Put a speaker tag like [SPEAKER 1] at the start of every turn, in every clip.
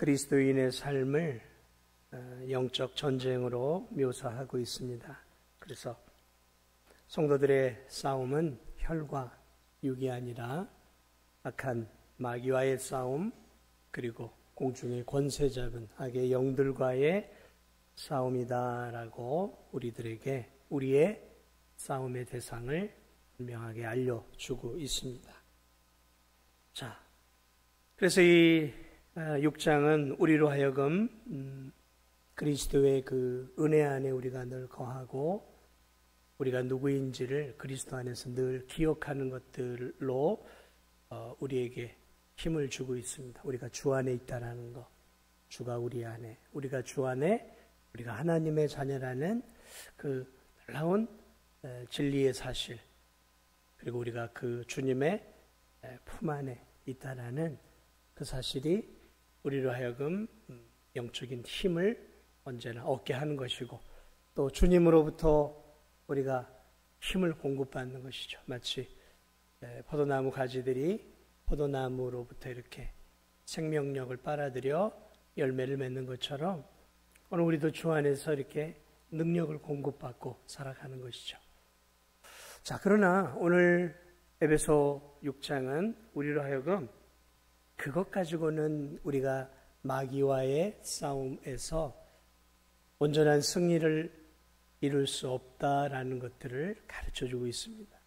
[SPEAKER 1] 그리스도인의 삶을 영적 전쟁으로 묘사하고 있습니다. 그래서 성도들의 싸움은 혈과 육이 아니라 악한 마귀와의 싸움, 그리고 공중의 권세 잡은 악의 영들과의 싸움이다라고 우리들에게 우리의 싸움의 대상을 분명하게 알려주고 있습니다. 자, 그래서 이 6장은 우리로 하여금 그리스도의 그 은혜 안에 우리가 늘 거하고 우리가 누구인지를 그리스도 안에서 늘 기억하는 것들로 우리에게 힘을 주고 있습니다. 우리가 주 안에 있다라는 것, 주가 우리 안에, 우리가 주 안에, 우리가 하나님의 자녀라는 그 놀라운 진리의 사실, 그리고 우리가 그 주님의 품 안에 있다라는 그 사실이 우리로 하여금 영적인 힘을 언제나 얻게 하는 것이고, 또 주님으로부터 우리가 힘을 공급받는 것이죠. 마치 포도나무 가지들이 포도나무로부터 이렇게 생명력을 빨아들여 열매를 맺는 것처럼 오늘 우리도 주 안에서 이렇게 능력을 공급받고 살아가는 것이죠. 자, 그러나 오늘 에베소 6장은 우리로 하여금 그것 가지고는 우리가 마귀와의 싸움에서 온전한 승리를 이룰 수 없다라는 것들을 가르쳐주고 있습니다.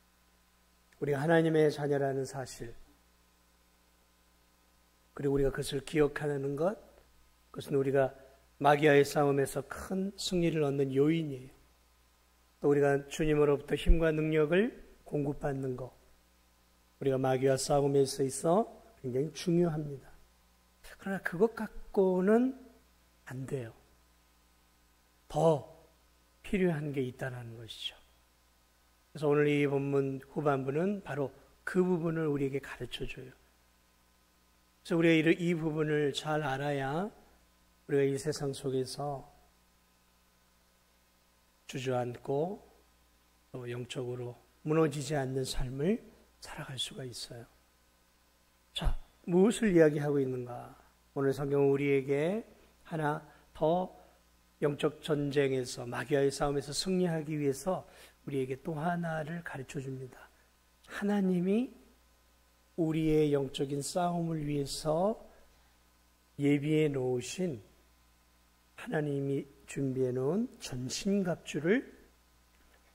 [SPEAKER 1] 우리가 하나님의 자녀라는 사실, 그리고 우리가 그것을 기억하는 것, 그것은 우리가 마귀와의 싸움에서 큰 승리를 얻는 요인이에요. 또 우리가 주님으로부터 힘과 능력을 공급받는 것, 우리가 마귀와 싸움에서 있어 굉장히 중요합니다. 그러나 그것 갖고는 안 돼요. 더 필요한 게 있다는 것이죠. 그래서 오늘 이 본문 후반부는 바로 그 부분을 우리에게 가르쳐줘요. 그래서 우리가 이 부분을 잘 알아야 우리가 이 세상 속에서 주저앉고 또 영적으로 무너지지 않는 삶을 살아갈 수가 있어요. 자, 무엇을 이야기하고 있는가? 오늘 성경은 우리에게 하나 더 영적 전쟁에서 마귀와의 싸움에서 승리하기 위해서 우리에게 또 하나를 가르쳐 줍니다. 하나님이 우리의 영적인 싸움을 위해서 예비해 놓으신, 하나님이 준비해 놓은 전신갑주를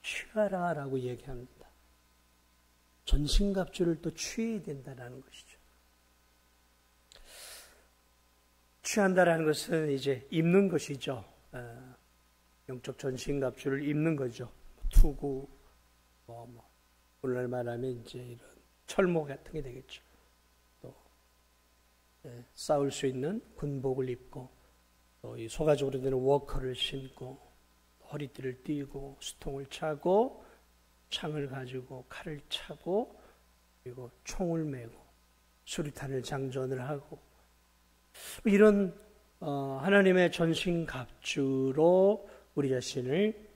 [SPEAKER 1] 취하라라고 얘기합니다. 전신갑주를 또 취해야 된다는 것이죠. 취한다라는 것은 이제 입는 것이죠. 영적 전신갑주를 입는 거죠. 투구, 오늘날 말하면 이제 이런 철모 같은 게 되겠죠. 또 싸울 수 있는 군복을 입고, 또 이 소가죽으로 되는 워커를 신고, 허리띠를 띠고, 수통을 차고, 창을 가지고 칼을 차고, 그리고 총을 메고 수류탄을 장전을 하고, 이런 하나님의 전신갑주로 우리 자신을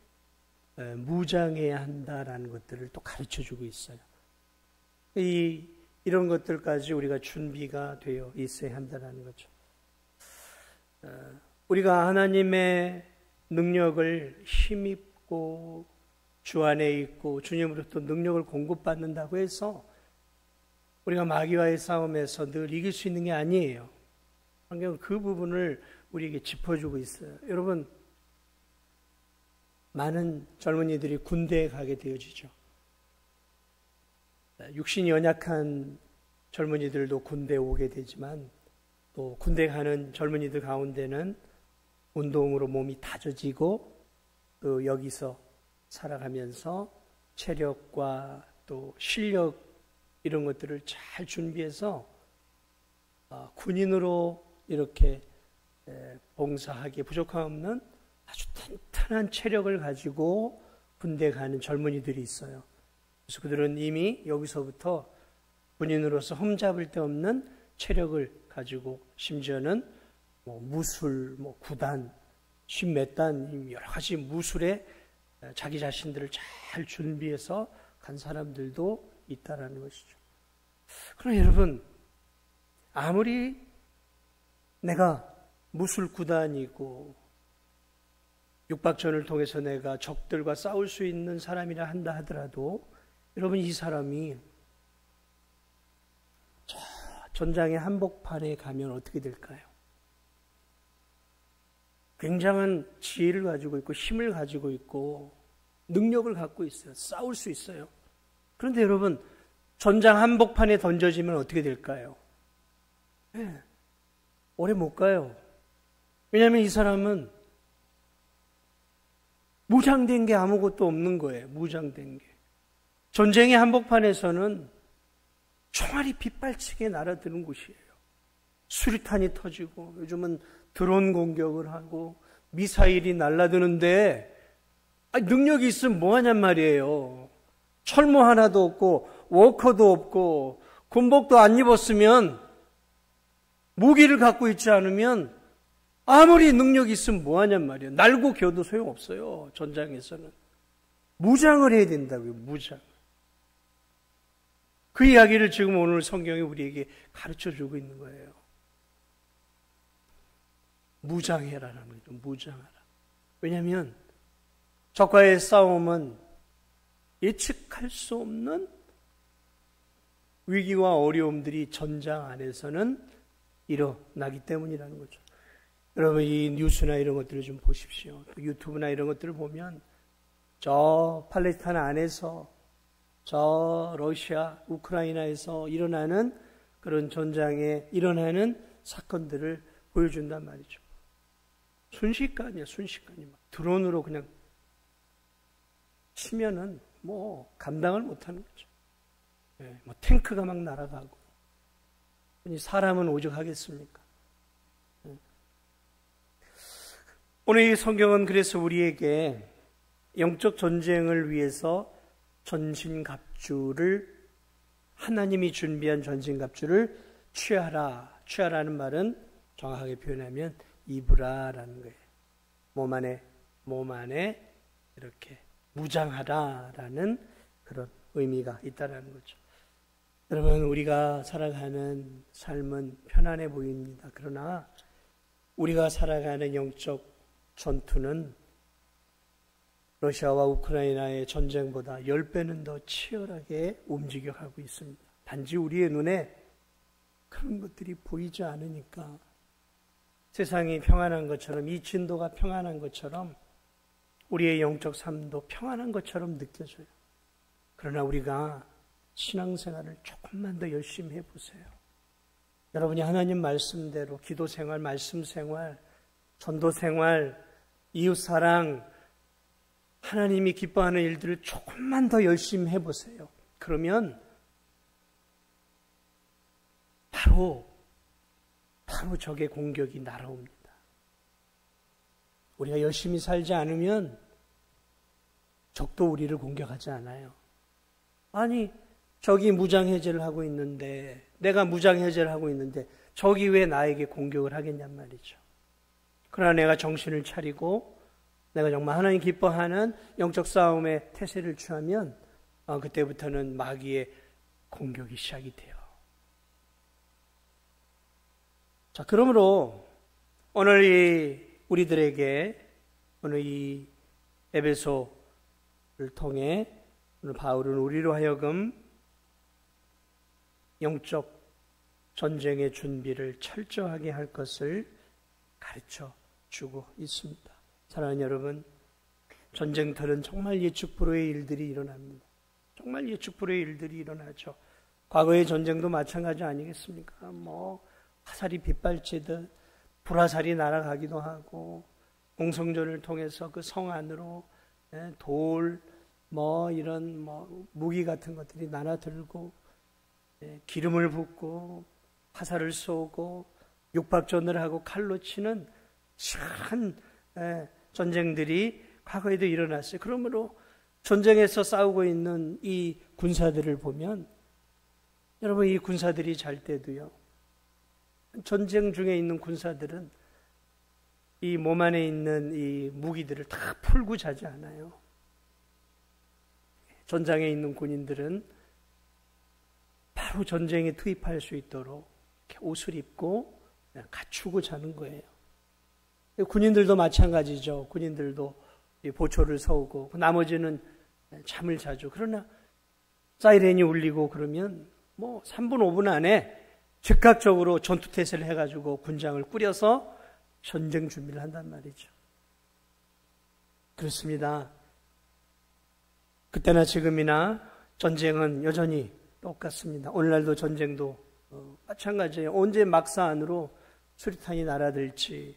[SPEAKER 1] 무장해야 한다라는 것들을 또 가르쳐주고 있어요. 이런 것들까지 우리가 준비가 되어 있어야 한다는 거죠. 우리가 하나님의 능력을 힘입고 주 안에 있고 주님으로부터 능력을 공급받는다고 해서 우리가 마귀와의 싸움에서 늘 이길 수 있는 게 아니에요. 성경은 그 부분을 우리에게 짚어주고 있어요. 여러분, 많은 젊은이들이 군대에 가게 되어지죠. 육신이 연약한 젊은이들도 군대에 오게 되지만, 또 군대 가는 젊은이들 가운데는 운동으로 몸이 다져지고, 또 여기서 살아가면서 체력과 또 실력 이런 것들을 잘 준비해서 군인으로 이렇게 봉사하기에 부족함 없는 아주 튼튼한 체력을 가지고 군대 가는 젊은이들이 있어요. 그래서 그들은 이미 여기서부터 군인으로서 흠잡을 데 없는 체력을 가지고, 심지어는 무술, 구단, 십몇 단 여러 가지 무술에 자기 자신들을 잘 준비해서 간 사람들도 있다라는 것이죠. 그러나 여러분, 아무리 내가 무술구단이고 육박전을 통해서 내가 적들과 싸울 수 있는 사람이라 한다 하더라도 여러분 이 사람이 저 전장의 한복판에 가면 어떻게 될까요? 굉장한 지혜를 가지고 있고 힘을 가지고 있고 능력을 갖고 있어요. 싸울 수 있어요. 그런데 여러분 전장 한복판에 던져지면 어떻게 될까요? 네, 오래 못 가요. 왜냐하면 이 사람은 무장된 게 아무것도 없는 거예요. 무장된 게. 전쟁의 한복판에서는 총알이 빗발치게 날아드는 곳이에요. 수류탄이 터지고 요즘은 드론 공격을 하고 미사일이 날아드는데 능력이 있으면 뭐하냔 말이에요. 철모 하나도 없고 워커도 없고 군복도 안 입었으면 무기를 갖고 있지 않으면 아무리 능력이 있으면 뭐하냔 말이에요. 날고 겨도 소용없어요. 전장에서는. 무장을 해야 된다고요. 무장. 그 이야기를 지금 오늘 성경이 우리에게 가르쳐주고 있는 거예요. 무장해라라는 거죠. 무장하라. 왜냐하면 적과의 싸움은 예측할 수 없는 위기와 어려움들이 전장 안에서는 일어나기 때문이라는 거죠. 여러분 이 뉴스나 이런 것들을 좀 보십시오. 또 유튜브나 이런 것들을 보면 저 팔레스타인 안에서 저 러시아, 우크라이나에서 일어나는 그런 전장에 일어나는 사건들을 보여준단 말이죠. 순식간이야, 순식간이. 막 드론으로 그냥 치면은 뭐 감당을 못하는 거죠. 네, 뭐 탱크가 막 날아가고. 사람은 오죽 하겠습니까? 네. 오늘 이 성경은 그래서 우리에게 영적 전쟁을 위해서 전신갑주를 하나님이 준비한 전신갑주를 취하라는 말은 정확하게 표현하면 입으라라는 거예요. 몸 안에 이렇게 무장하라라는 그런 의미가 있다라는 거죠. 여러분 우리가 살아가는 삶은 편안해 보입니다. 그러나 우리가 살아가는 영적 전투는 러시아와 우크라이나의 전쟁보다 10배는 더 치열하게 움직여가고 있습니다. 단지 우리의 눈에 그런 것들이 보이지 않으니까 세상이 평안한 것처럼 이 진도가 평안한 것처럼 우리의 영적 삶도 평안한 것처럼 느껴져요. 그러나 우리가 신앙생활을 조금만 더 열심히 해보세요. 여러분이 하나님 말씀대로 기도생활, 말씀생활, 전도생활, 이웃사랑, 하나님이 기뻐하는 일들을 조금만 더 열심히 해보세요. 그러면 바로 적의 공격이 날아옵니다. 우리가 열심히 살지 않으면 적도 우리를 공격하지 않아요. 아니, 적이 무장해제를 하고 있는데, 내가 무장해제를 하고 있는데 적이 왜 나에게 공격을 하겠냔 말이죠. 그러나 내가 정신을 차리고 내가 정말 하나님 기뻐하는 영적 싸움의 태세를 취하면 그때부터는 마귀의 공격이 시작이 돼요. 자, 그러므로 오늘 우리들에게 오늘 이 에베소를 통해 오늘 바울은 우리로 하여금 영적 전쟁의 준비를 철저하게 할 것을 가르쳐 주고 있습니다. 사랑하는 여러분, 전쟁터는 정말 예측 불허의 일들이 일어납니다. 정말 예측 불허의 일들이 일어나죠. 과거의 전쟁도 마찬가지 아니겠습니까? 화살이 빗발치듯 불화살이 날아가기도 하고 공성전을 통해서 그 성 안으로 돌, 이런 무기 같은 것들이 날아들고 기름을 붓고 화살을 쏘고 육박전을 하고 칼로 치는 참 전쟁들이 과거에도 일어났어요. 그러므로 전쟁에서 싸우고 있는 이 군사들을 보면 여러분 이 군사들이 잘 때도요. 전쟁 중에 있는 군사들은 이 몸 안에 있는 이 무기들을 다 풀고 자지 않아요. 전장에 있는 군인들은 바로 전쟁에 투입할 수 있도록 이렇게 옷을 입고 갖추고 자는 거예요. 군인들도 마찬가지죠. 군인들도 보초를 서고 나머지는 잠을 자죠. 그러나 사이렌이 울리고 그러면 뭐 3분 5분 안에 즉각적으로 전투태세를 해가지고 군장을 꾸려서 전쟁 준비를 한단 말이죠. 그렇습니다. 그때나 지금이나 전쟁은 여전히 똑같습니다. 오늘날도 전쟁도 마찬가지예요. 언제 막사 안으로 수리탄이 날아들지,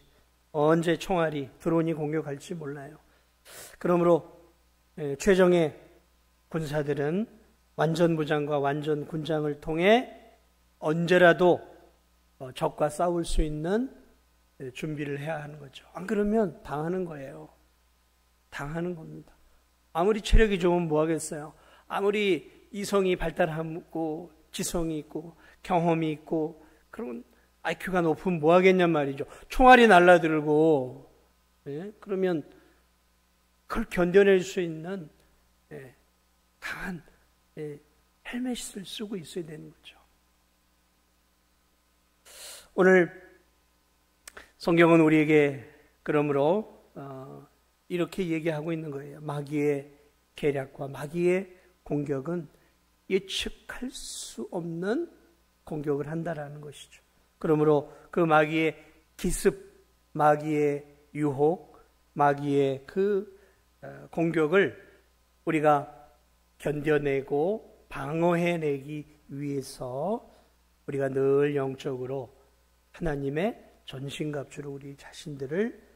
[SPEAKER 1] 언제 총알이 드론이 공격할지 몰라요. 그러므로 최정예 군사들은 완전 무장과 완전 군장을 통해 언제라도 적과 싸울 수 있는 준비를 해야 하는 거죠. 안 그러면 당하는 거예요. 당하는 겁니다. 아무리 체력이 좋으면 뭐 하겠어요? 아무리 이성이 발달하고 지성이 있고 경험이 있고 그런 IQ가 높으면 뭐 하겠냔 말이죠. 총알이 날라들고 그러면 그걸 견뎌낼 수 있는 강한 헬멧을 쓰고 있어야 되는 거죠. 오늘 성경은 우리에게 그러므로 이렇게 얘기하고 있는 거예요. 마귀의 계략과 마귀의 공격은 예측할 수 없는 공격을 한다라는 것이죠. 그러므로 그 마귀의 기습, 마귀의 유혹, 마귀의 그 공격을 우리가 견뎌내고 방어해내기 위해서 우리가 늘 영적으로 하나님의 전신갑주로 우리 자신들을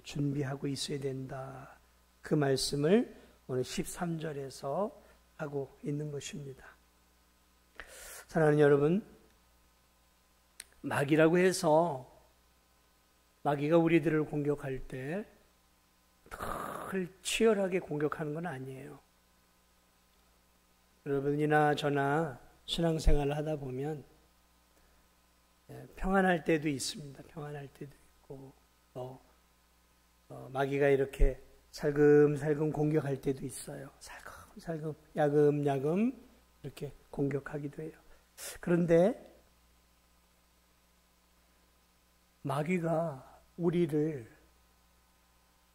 [SPEAKER 1] 준비하고 있어야 된다. 그 말씀을 오늘 13절에서 하고 있는 것입니다. 사랑하는 여러분, 마귀라고 해서 마귀가 우리들을 공격할 때 늘 치열하게 공격하는 건 아니에요. 여러분이나 저나 신앙생활을 하다 보면 평안할 때도 있습니다. 평안할 때도 있고 또 마귀가 이렇게 살금살금 공격할 때도 있어요. 살금살금 야금야금 이렇게 공격하기도 해요. 그런데 마귀가 우리를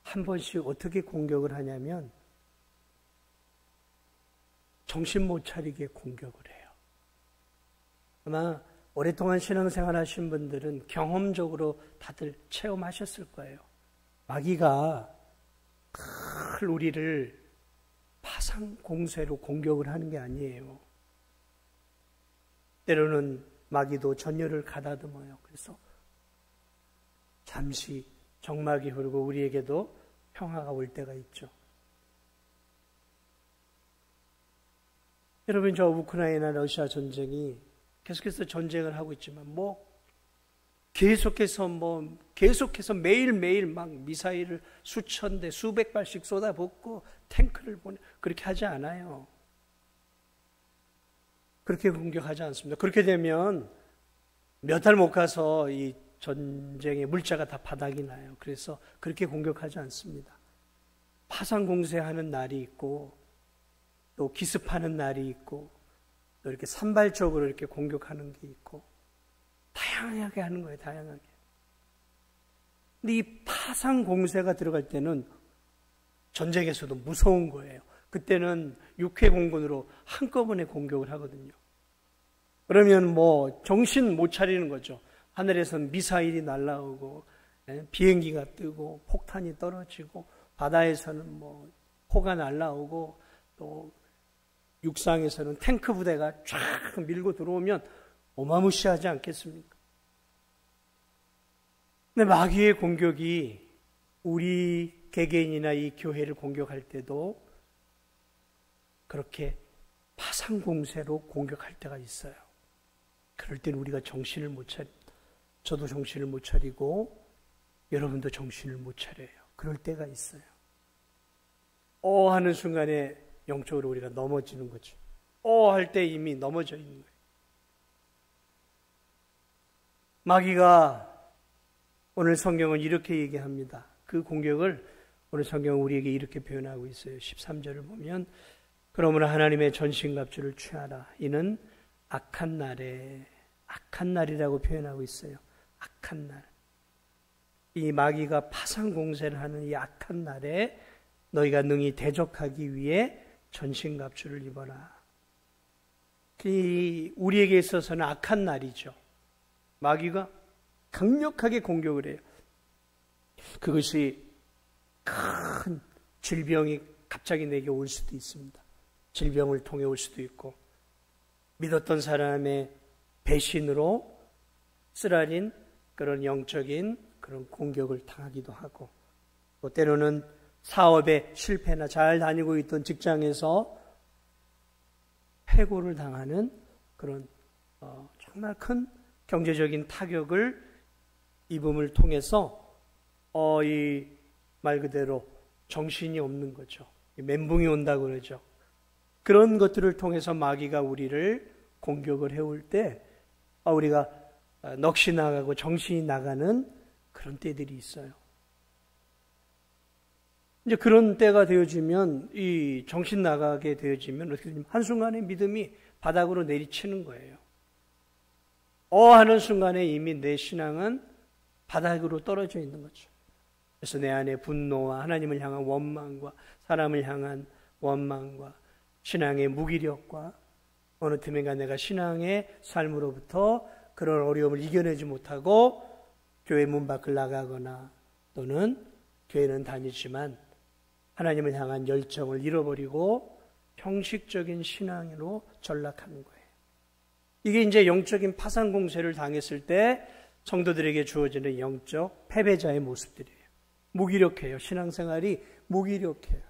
[SPEAKER 1] 한 번씩 어떻게 공격을 하냐면 정신 못 차리게 공격을 해요. 아마 오랫동안 신앙생활 하신 분들은 경험적으로 다들 체험하셨을 거예요. 마귀가 늘 우리를 파상공세로 공격을 하는 게 아니에요. 때로는 마귀도 전열을 가다듬어요. 그래서 잠시 정막이 흐르고 우리에게도 평화가 올 때가 있죠. 여러분, 저 우크라이나 러시아 전쟁이 계속해서 전쟁을 하고 있지만 계속해서 매일매일 막 미사일을 수천 대 수백 발씩 쏟아붓고 탱크를 보내 그렇게 하지 않아요. 그렇게 공격하지 않습니다. 그렇게 되면 몇 달 못 가서 이 전쟁의 물자가 다 바닥이 나요. 그래서 그렇게 공격하지 않습니다. 파상공세하는 날이 있고 또 기습하는 날이 있고 또 이렇게 산발적으로 이렇게 공격하는 게 있고 다양하게 하는 거예요. 다양하게. 근데 이 파상공세가 들어갈 때는 전쟁에서도 무서운 거예요. 그때는 육해공군으로 한꺼번에 공격을 하거든요. 그러면 정신 못 차리는 거죠. 하늘에서는 미사일이 날아오고 비행기가 뜨고 폭탄이 떨어지고 바다에서는 포가 날아오고 또 육상에서는 탱크 부대가 쫙 밀고 들어오면 어마무시하지 않겠습니까? 근데 마귀의 공격이 우리 개개인이나 이 교회를 공격할 때도 그렇게 파상공세로 공격할 때가 있어요. 그럴 때는 우리가 정신을 못 차립니다. 저도 정신을 못 차리고 여러분도 정신을 못 차려요. 그럴 때가 있어요. 하는 순간에 영적으로 우리가 넘어지는 거죠. 할 때 이미 넘어져 있는 거예요. 마귀가 오늘 성경은 이렇게 얘기합니다. 그 공격을 오늘 성경은 우리에게 이렇게 표현하고 있어요. 13절을 보면 그러므로 하나님의 전신갑주를 취하라. 이는 악한 날에 악한 날이라고 표현하고 있어요. 악한 날. 이 마귀가 파상 공세를 하는 이 악한 날에 너희가 능히 대적하기 위해 전신갑주를 입어라. 우리에게 있어서는 악한 날이죠. 마귀가 강력하게 공격을 해요. 그것이 큰 질병이 갑자기 내게 올 수도 있습니다. 질병을 통해 올 수도 있고, 믿었던 사람의 배신으로 쓰라린 그런 영적인 그런 공격을 당하기도 하고, 또 때로는 사업의 실패나 잘 다니고 있던 직장에서 해고를 당하는 그런 정말 큰 경제적인 타격을 입음을 통해서 이 말 그대로 정신이 없는 거죠. 멘붕이 온다고 그러죠. 그런 것들을 통해서 마귀가 우리를 공격을 해올 때 우리가 넋이 나가고 정신이 나가는 그런 때들이 있어요. 이제 그런 때가 되어지면, 이 정신 나가게 되어지면 어떻게 되냐면 한순간에 믿음이 바닥으로 내리치는 거예요. 하는 순간에 이미 내 신앙은 바닥으로 떨어져 있는 거죠. 그래서 내 안에 분노와 하나님을 향한 원망과 사람을 향한 원망과 신앙의 무기력과 어느 틈엔가 내가 신앙의 삶으로부터 그런 어려움을 이겨내지 못하고 교회 문 밖을 나가거나 또는 교회는 다니지만 하나님을 향한 열정을 잃어버리고 형식적인 신앙으로 전락하는 거예요. 이게 이제 영적인 파상 공세를 당했을 때 성도들에게 주어지는 영적 패배자의 모습들이에요. 무기력해요. 신앙생활이 무기력해요.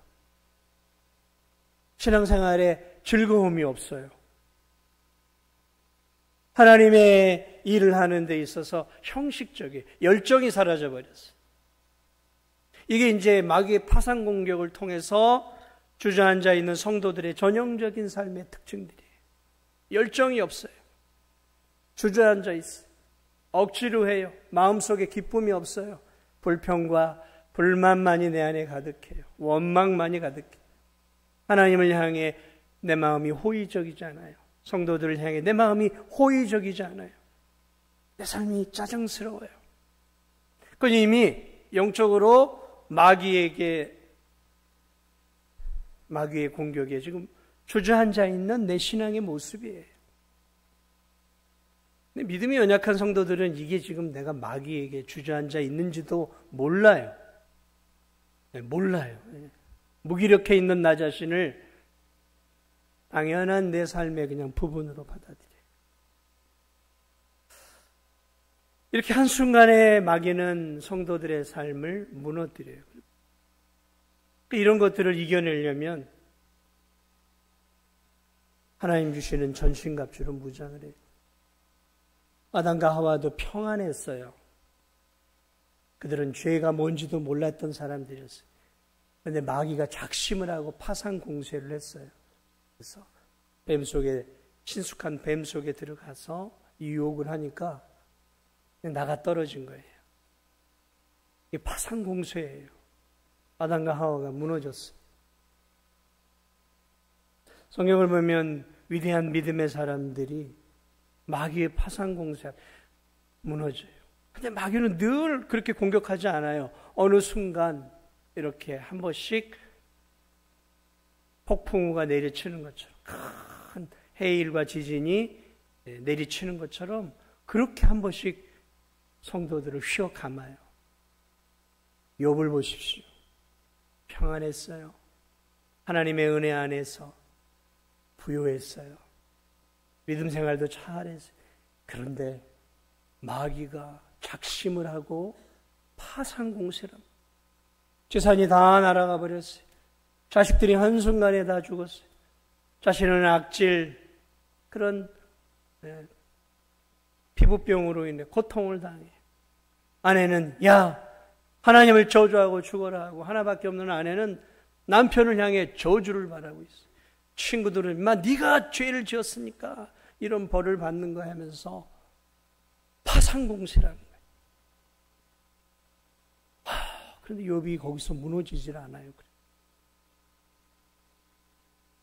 [SPEAKER 1] 신앙생활에 즐거움이 없어요. 하나님의 일을 하는 데 있어서 형식적인 열정이 사라져버렸어요. 이게 이제 마귀의 파상 공격을 통해서 주저앉아 있는 성도들의 전형적인 삶의 특징들이에요. 열정이 없어요. 주저앉아 있어요. 억지로 해요. 마음속에 기쁨이 없어요. 불평과 불만만이 내 안에 가득해요. 원망만이 가득해요. 하나님을 향해 내 마음이 호의적이지 않아요. 성도들을 향해 내 마음이 호의적이지 않아요. 내 삶이 짜증스러워요. 그건 이미 영적으로 마귀의 공격에 지금 주저앉아 있는 내 신앙의 모습이에요. 근데 믿음이 연약한 성도들은 이게 지금 내가 마귀에게 주저앉아 있는지도 몰라요. 몰라요. 무기력해 있는 나 자신을 당연한 내 삶의 그냥 부분으로 받아들여요. 이렇게 한순간에 마귀는 성도들의 삶을 무너뜨려요. 이런 것들을 이겨내려면 하나님 주시는 전신갑주로 무장을 해요. 아담과 하와도 평안했어요. 그들은 죄가 뭔지도 몰랐던 사람들이었어요. 그런데 마귀가 작심을 하고 파상 공세를 했어요. 그래서 친숙한 뱀 속에 들어가서 유혹을 하니까 나가 떨어진 거예요. 이게 파상 공세예요. 아담과 하와가 무너졌어요. 성경을 보면 위대한 믿음의 사람들이 마귀의 파상 공세 무너져요. 근데 마귀는 늘 그렇게 공격하지 않아요. 어느 순간 이렇게 한 번씩 폭풍우가 내리치는 것처럼, 큰 해일과 지진이 내리치는 것처럼 그렇게 한 번씩 성도들을 휘어 감아요. 욥을 보십시오. 평안했어요. 하나님의 은혜 안에서 부유했어요. 믿음 생활도 잘했어요. 그런데 마귀가 작심을 하고 파상 공세를 합니다. 재산이 다 날아가 버렸어요. 자식들이 한순간에 다 죽었어요. 자신은 악질, 그런 피부병으로 인해 고통을 당해. 아내는 하나님을 저주하고 죽어라 하고, 하나밖에 없는 아내는 남편을 향해 저주를 바라고 있어요. 친구들은 네가 죄를 지었으니까 이런 벌을 받는 거야 하면서 파상공세라는 거예요. 그런데 욥이 거기서 무너지질 않아요.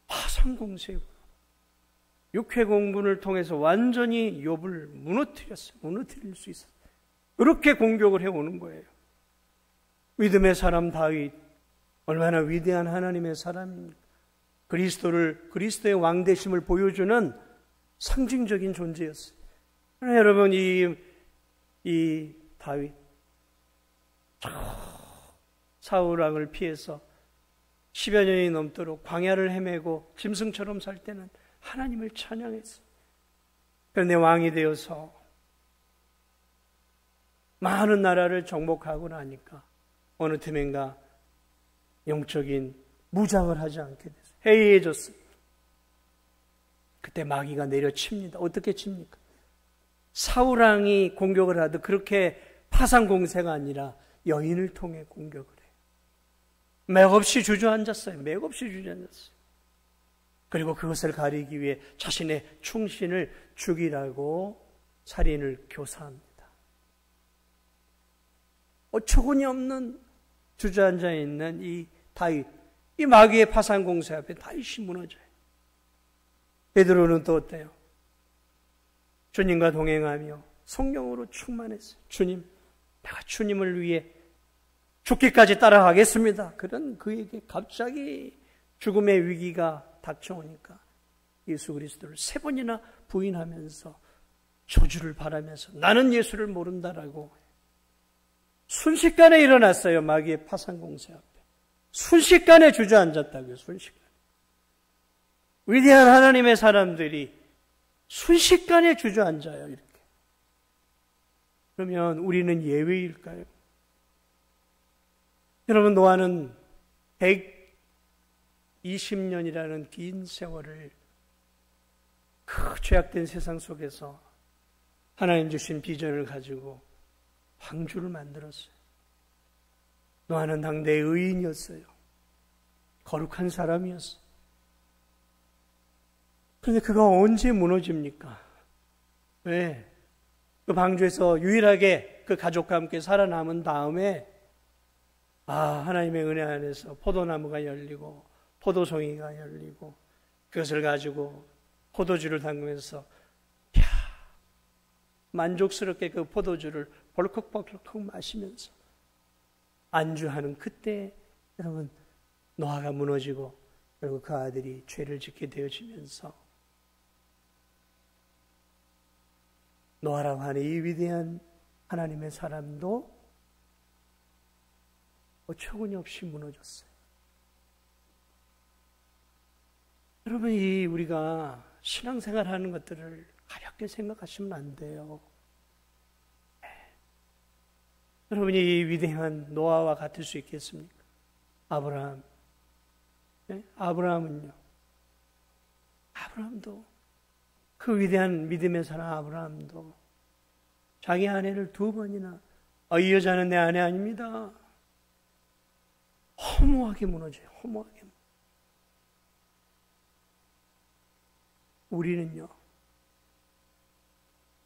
[SPEAKER 1] 파상공세, 육회 공분을 통해서 완전히 욥을 무너뜨렸어요. 무너뜨릴 수 있어요. 그렇게 공격을 해오는 거예요. 믿음의 사람 다윗, 얼마나 위대한 하나님의 사람입니까? 그리스도의 왕되심을 보여주는 상징적인 존재였어요. 그러나 여러분, 이 다윗, 사울 왕을 피해서 10여 년이 넘도록 광야를 헤매고 짐승처럼 살 때는 하나님을 찬양했어요. 그런데 왕이 되어서 많은 나라를 정복하고 나니까 어느 틈엔가 영적인 무장을 하지 않게 됐어요. 해이해졌어요. 그때 마귀가 내려칩니다. 어떻게 칩니까? 사울왕이 공격을 하듯 그렇게 파상 공세가 아니라 여인을 통해 공격을 해요. 맥없이 주저앉았어요. 맥없이 주저앉았어요. 그리고 그것을 가리기 위해 자신의 충신을 죽이라고 살인을 교사합니다. 어처구니 없는 주저앉아 있는 이 다윗, 이 마귀의 파상 공세 앞에 다윗이 무너져요. 베드로는 또 어때요? 주님과 동행하며 성령으로 충만했어요. 주님, 내가 주님을 위해 죽기까지 따라가겠습니다. 그런 그에게 갑자기 죽음의 위기가 닥쳐오니까 예수 그리스도를 3번이나 부인하면서 저주를 바라면서 나는 예수를 모른다라고 순식간에 일어났어요. 마귀의 파상 공세 앞에. 순식간에 주저앉았다고요. 순식간에. 위대한 하나님의 사람들이 순식간에 주저앉아요. 이렇게. 그러면 우리는 예외일까요? 여러분, 노아는 120년이라는 긴 세월을 그 죄악된 세상 속에서 하나님 주신 비전을 가지고 방주를 만들었어요. 노아는 당대의 의인이었어요. 거룩한 사람이었어요. 그런데 그가 언제 무너집니까? 왜? 그 방주에서 유일하게 그 가족과 함께 살아남은 다음에 하나님의 은혜 안에서 포도나무가 열리고 포도송이가 열리고 그것을 가지고 포도주를 담그면서 만족스럽게 그 포도주를 벌컥벌컥 마시면서 안주하는 그때 여러분 노아가 무너지고 그리고 그 아들이 죄를 짓게 되어지면서 노아라고 하는 이 위대한 하나님의 사람도 어처구니 없이 무너졌어요. 여러분, 우리가 신앙생활 하는 것들을 가볍게 생각하시면 안 돼요. 여러분이 이 위대한 노아와 같을 수 있겠습니까? 아브라함. 아브라함은요. 아브라함도 그 위대한 믿음의 사람 아브라함도 자기 아내를 2번이나 이 여자는 내 아내 아닙니다. 허무하게 무너져요. 허무하게. 우리는요.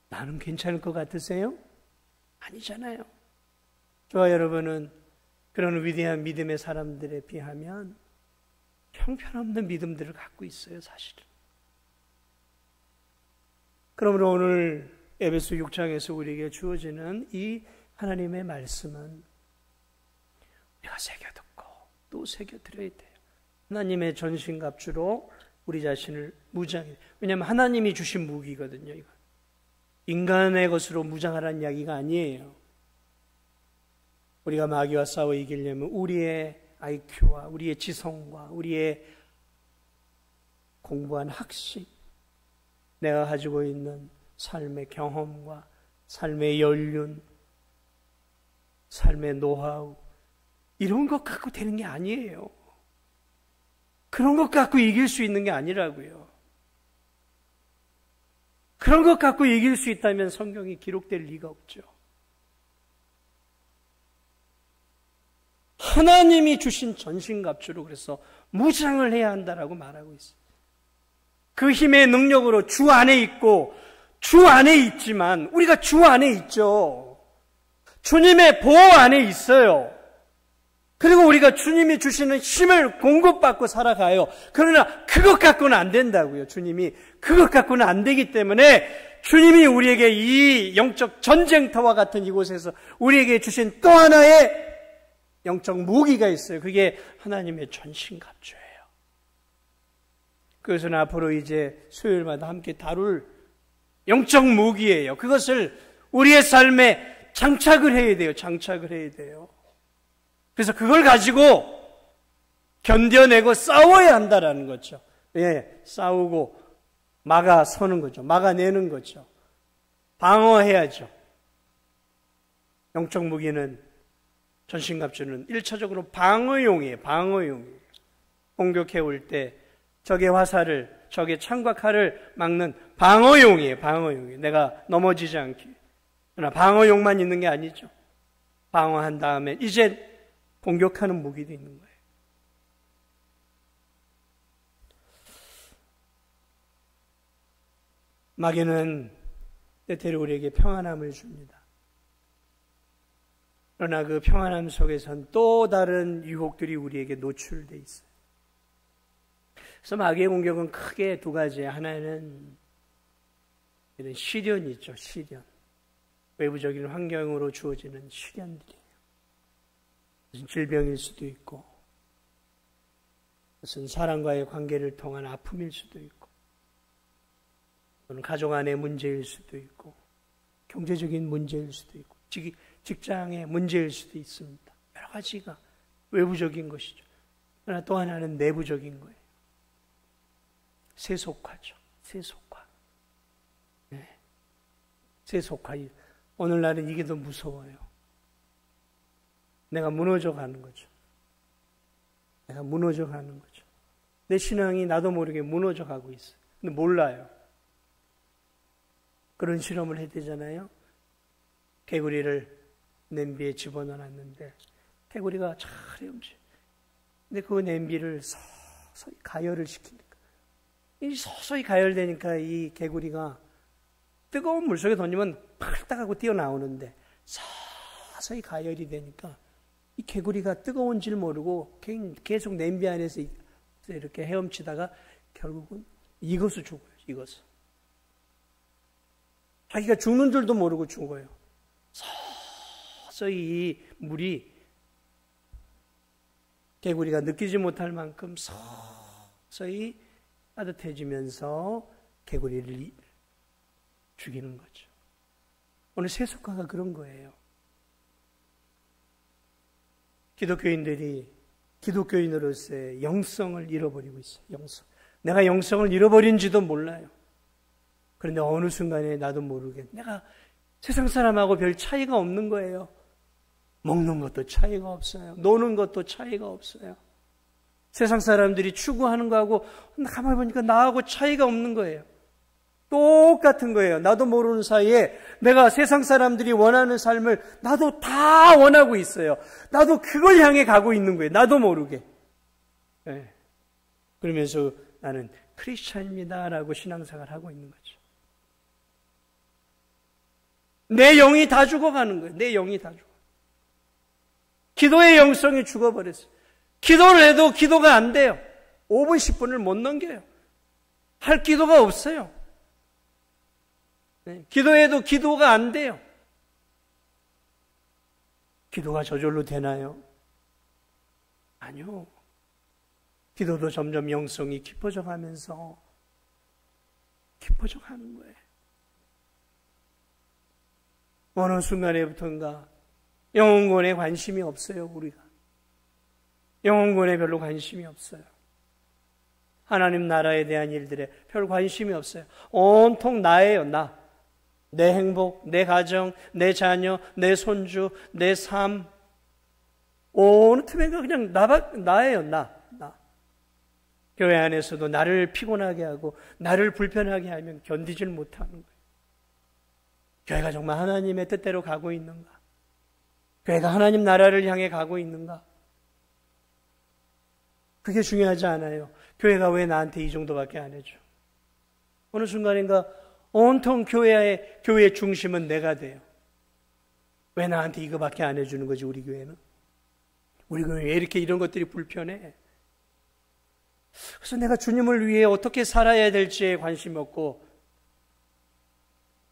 [SPEAKER 1] 나는 괜찮을 것 같으세요? 아니잖아요. 저와 여러분은 그런 위대한 믿음의 사람들에 비하면 형편없는 믿음들을 갖고 있어요, 사실은. 그러므로 오늘 에베소 6장에서 우리에게 주어지는 이 하나님의 말씀은 우리가 새겨듣고 또 새겨드려야 돼요. 하나님의 전신갑주로 우리 자신을 무장해. 왜냐하면 하나님이 주신 무기거든요, 이거. 인간의 것으로 무장하라는 이야기가 아니에요. 우리가 마귀와 싸워 이기려면 우리의 IQ와 우리의 지성과 우리의 공부한 학식, 내가 가지고 있는 삶의 경험과 삶의 연륜, 삶의 노하우, 이런 것 갖고 되는 게 아니에요. 그런 것 갖고 이길 수 있는 게 아니라고요. 그런 것 갖고 이길 수 있다면 성경이 기록될 리가 없죠. 하나님이 주신 전신갑주로 그래서 무장을 해야 한다라고 말하고 있어요. 그 힘의 능력으로 주 안에 있고 주 안에 있지만 우리가 주 안에 있죠. 주님의 보호 안에 있어요. 그리고 우리가 주님이 주시는 힘을 공급받고 살아가요. 그러나 그것 갖고는 안 된다고요. 주님이 그것 갖고는 안 되기 때문에 주님이 우리에게 이 영적 전쟁터와 같은 이곳에서 우리에게 주신 또 하나의 영적 무기가 있어요. 그게 하나님의 전신갑주예요. 그것은 앞으로 이제 수요일마다 함께 다룰 영적 무기예요. 그것을 우리의 삶에 장착을 해야 돼요. 장착을 해야 돼요. 그래서 그걸 가지고 견뎌내고 싸워야 한다라는 거죠. 예, 싸우고 막아서는 거죠. 막아내는 거죠. 방어해야죠. 영적 무기는 전신갑주는 1차적으로 방어용이에요. 방어용이에요. 공격해 올 때 적의 화살을, 적의 창과 칼을 막는 방어용이에요. 방어용이에요. 내가 넘어지지 않게. 그러나 방어용만 있는 게 아니죠. 방어한 다음에 이제 공격하는 무기도 있는 거예요. 마귀는 때때로 우리에게 평안함을 줍니다. 그러나 그 평안함 속에선 또 다른 유혹들이 우리에게 노출되어 있어요. 그래서 마귀의 공격은 크게 두 가지예요. 하나는 이런 시련이죠. 시련. 외부적인 환경으로 주어지는 시련들이에요. 무슨 질병일 수도 있고, 무슨 사람과의 관계를 통한 아픔일 수도 있고, 또는 가족 안의 문제일 수도 있고, 경제적인 문제일 수도 있고, 직장의 문제일 수도 있습니다. 여러 가지가 외부적인 것이죠. 그러나 또 하나는 내부적인 거예요. 세속화죠. 세속화. 네. 세속화. 오늘날은 이게 더 무서워요. 내가 무너져 가는 거죠. 내가 무너져 가는 거죠. 내 신앙이 나도 모르게 무너져 가고 있어요. 근데 몰라요. 그런 실험을 해대잖아요. 개구리를 냄비에 집어넣어놨는데 개구리가 잘 헤엄쳐. 근데 그 냄비를 서서히 가열을 시키니까 이 서서히 가열되니까 이 개구리가 뜨거운 물속에 던지면 팔딱 하고 뛰어나오는데 서서히 가열이 되니까 이 개구리가 뜨거운 줄 모르고 계속 냄비 안에서 이렇게 헤엄치다가 결국은 익어서 죽어요. 익어서. 자기가 죽는 줄도 모르고 죽어요. 서서히 이 물이 개구리가 느끼지 못할 만큼 서서히 따뜻해지면서 개구리를 죽이는 거죠. 오늘 세속화가 그런 거예요. 기독교인들이 기독교인으로서의 영성을 잃어버리고 있어요. 영성. 내가 영성을 잃어버린지도 몰라요. 그런데 어느 순간에 나도 모르게 내가 세상 사람하고 별 차이가 없는 거예요. 먹는 것도 차이가 없어요. 노는 것도 차이가 없어요. 세상 사람들이 추구하는 거하고 가만히 보니까 나하고 차이가 없는 거예요. 똑같은 거예요. 나도 모르는 사이에 내가 세상 사람들이 원하는 삶을 나도 다 원하고 있어요. 나도 그걸 향해 가고 있는 거예요. 나도 모르게. 네. 그러면서 나는 크리스찬입니다라고 신앙생활을 하고 있는 거죠. 내 영이 다 죽어가는 거예요. 내 영이 다 죽어. 기도의 영성이 죽어버렸어요. 기도를 해도 기도가 안 돼요. 5분, 10분을 못 넘겨요. 할 기도가 없어요. 네. 기도해도 기도가 안 돼요. 기도가 저절로 되나요? 아니요. 기도도 점점 영성이 깊어져 가면서 깊어져 가는 거예요. 어느 순간에부터인가 영혼권에 관심이 없어요. 우리가 영혼권에 별로 관심이 없어요. 하나님 나라에 대한 일들에 별 관심이 없어요. 온통 나예요. 나. 내 행복, 내 가정, 내 자녀, 내 손주, 내 삶. 어느 틈엔가 그냥 나예요. 나. 교회 안에서도 나를 피곤하게 하고 나를 불편하게 하면 견디질 못하는 거예요. 교회가 정말 하나님의 뜻대로 가고 있는가? 교회가 하나님 나라를 향해 가고 있는가? 그게 중요하지 않아요. 교회가 왜 나한테 이 정도밖에 안 해줘? 어느 순간인가 온통 교회의 중심은 내가 돼요. 왜 나한테 이거밖에 안 해주는 거지, 우리 교회는? 우리 교회 왜 이렇게 이런 것들이 불편해? 그래서 내가 주님을 위해 어떻게 살아야 될지에 관심이 없고,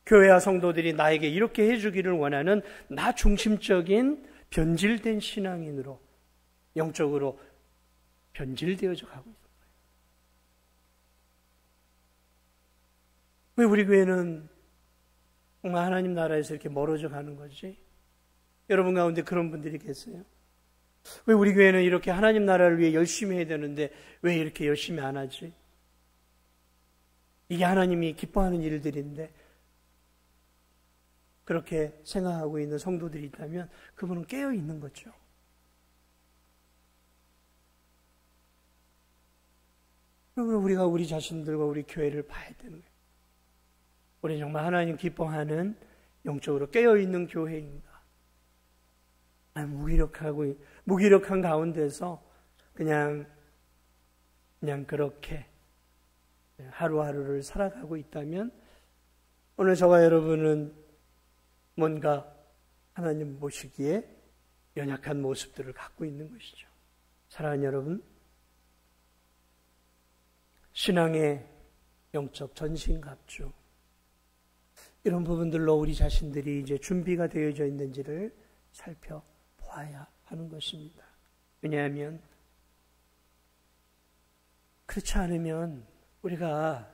[SPEAKER 1] 교회와 성도들이 나에게 이렇게 해주기를 원하는 나 중심적인 변질된 신앙인으로 영적으로 변질되어져 가고 있는 거예요. 왜 우리 교회는 정말 하나님 나라에서 이렇게 멀어져 가는 거지? 여러분 가운데 그런 분들이 계세요? 왜 우리 교회는 이렇게 하나님 나라를 위해 열심히 해야 되는데 왜 이렇게 열심히 안 하지? 이게 하나님이 기뻐하는 일들인데, 그렇게 생각하고 있는 성도들이 있다면 그분은 깨어 있는 거죠. 그러면 우리가 우리 자신들과 우리 교회를 봐야 되는 거예요. 우리는 정말 하나님 기뻐하는 영적으로 깨어 있는 교회인가? 무기력한 가운데서 그냥 그렇게 하루하루를 살아가고 있다면 오늘 저와 여러분은 뭔가 하나님 보시기에 연약한 모습들을 갖고 있는 것이죠. 사랑하는 여러분, 신앙의 영적 전신갑주, 이런 부분들로 우리 자신들이 이제 준비가 되어져 있는지를 살펴보아야 하는 것입니다. 왜냐하면 그렇지 않으면 우리가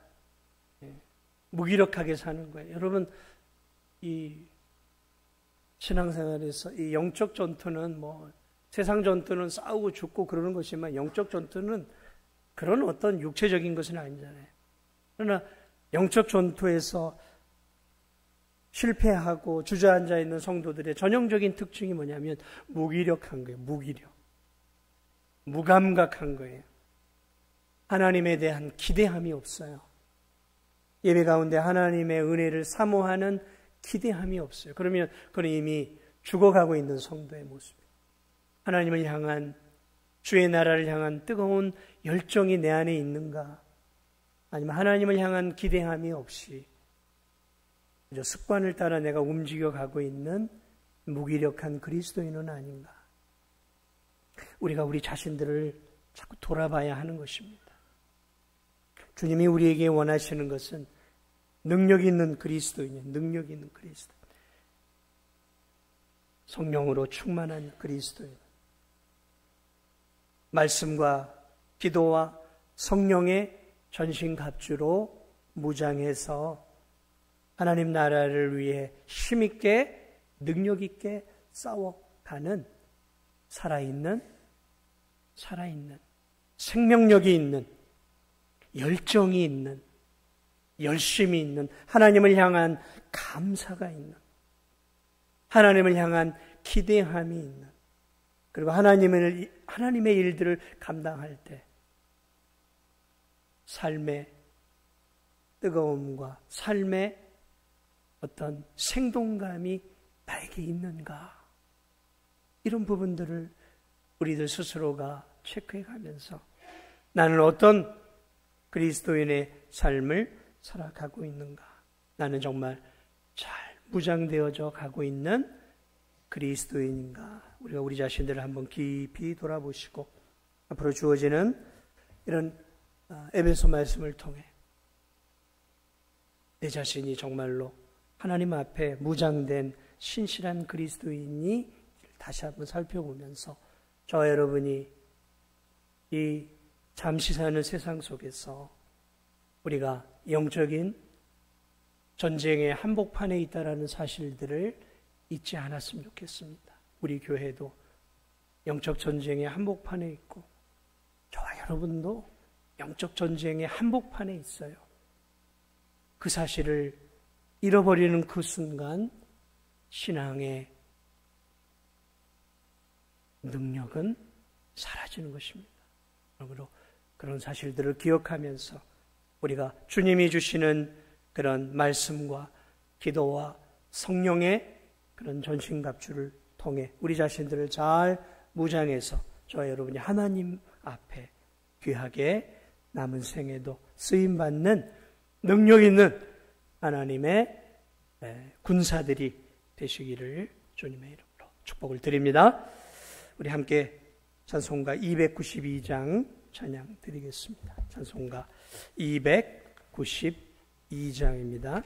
[SPEAKER 1] 무기력하게 사는 거예요. 여러분, 이 신앙생활에서 이 영적 전투는 세상 전투는 싸우고 죽고 그러는 것이지만 영적 전투는 그런 어떤 육체적인 것은 아니잖아요. 그러나 영적 전투에서 실패하고 주저앉아 있는 성도들의 전형적인 특징이 뭐냐면 무기력한 거예요. 무감각한 거예요. 하나님에 대한 기대함이 없어요. 예배 가운데 하나님의 은혜를 사모하는 기대함이 없어요. 그러면 그는 이미 죽어가고 있는 성도의 모습이에요. 하나님을 향한, 주의 나라를 향한 뜨거운 열정이 내 안에 있는가? 아니면 하나님을 향한 기대함이 없이 습관을 따라 내가 움직여가고 있는 무기력한 그리스도인은 아닌가? 우리가 우리 자신들을 자꾸 돌아봐야 하는 것입니다. 주님이 우리에게 원하시는 것은 능력 있는 그리스도인이에요. 능력 있는 그리스도인. 성령으로 충만한 그리스도인. 말씀과 기도와 성령의 전신갑주로 무장해서 하나님 나라를 위해 힘있게 능력있게 싸워가는 살아있는 생명력이 있는, 열정이 있는, 열심이 있는, 하나님을 향한 감사가 있는, 하나님을 향한 기대함이 있는, 그리고 하나님의 일들을 감당할 때 삶의 뜨거움과 삶의 어떤 생동감이 나에게 있는가? 이런 부분들을 우리들 스스로가 체크해 가면서 나는 어떤 그리스도인의 삶을 살아가고 있는가? 나는 정말 잘 무장되어져 가고 있는 그리스도인인가? 우리가 우리 자신들을 한번 깊이 돌아보시고 앞으로 주어지는 이런 에베소 말씀을 통해 내 자신이 정말로 하나님 앞에 무장된 신실한 그리스도인이 다시 한번 살펴보면서 저와 여러분이 이 잠시 사는 세상 속에서 우리가 영적인 전쟁의 한복판에 있다라는 사실들을 잊지 않았으면 좋겠습니다. 우리 교회도 영적 전쟁의 한복판에 있고 저와 여러분도 영적 전쟁의 한복판에 있어요. 그 사실을 잃어버리는 그 순간 신앙의 능력은 사라지는 것입니다. 그러므로 그런 사실들을 기억하면서 우리가 주님이 주시는 그런 말씀과 기도와 성령의 그런 전신갑주를 통해 우리 자신들을 잘 무장해서 저와 여러분이 하나님 앞에 귀하게 남은 생에도 쓰임받는 능력 있는 하나님의 군사들이 되시기를 주님의 이름으로 축복을 드립니다. 우리 함께 찬송가 292장 찬양 드리겠습니다. 찬송가 292장입니다.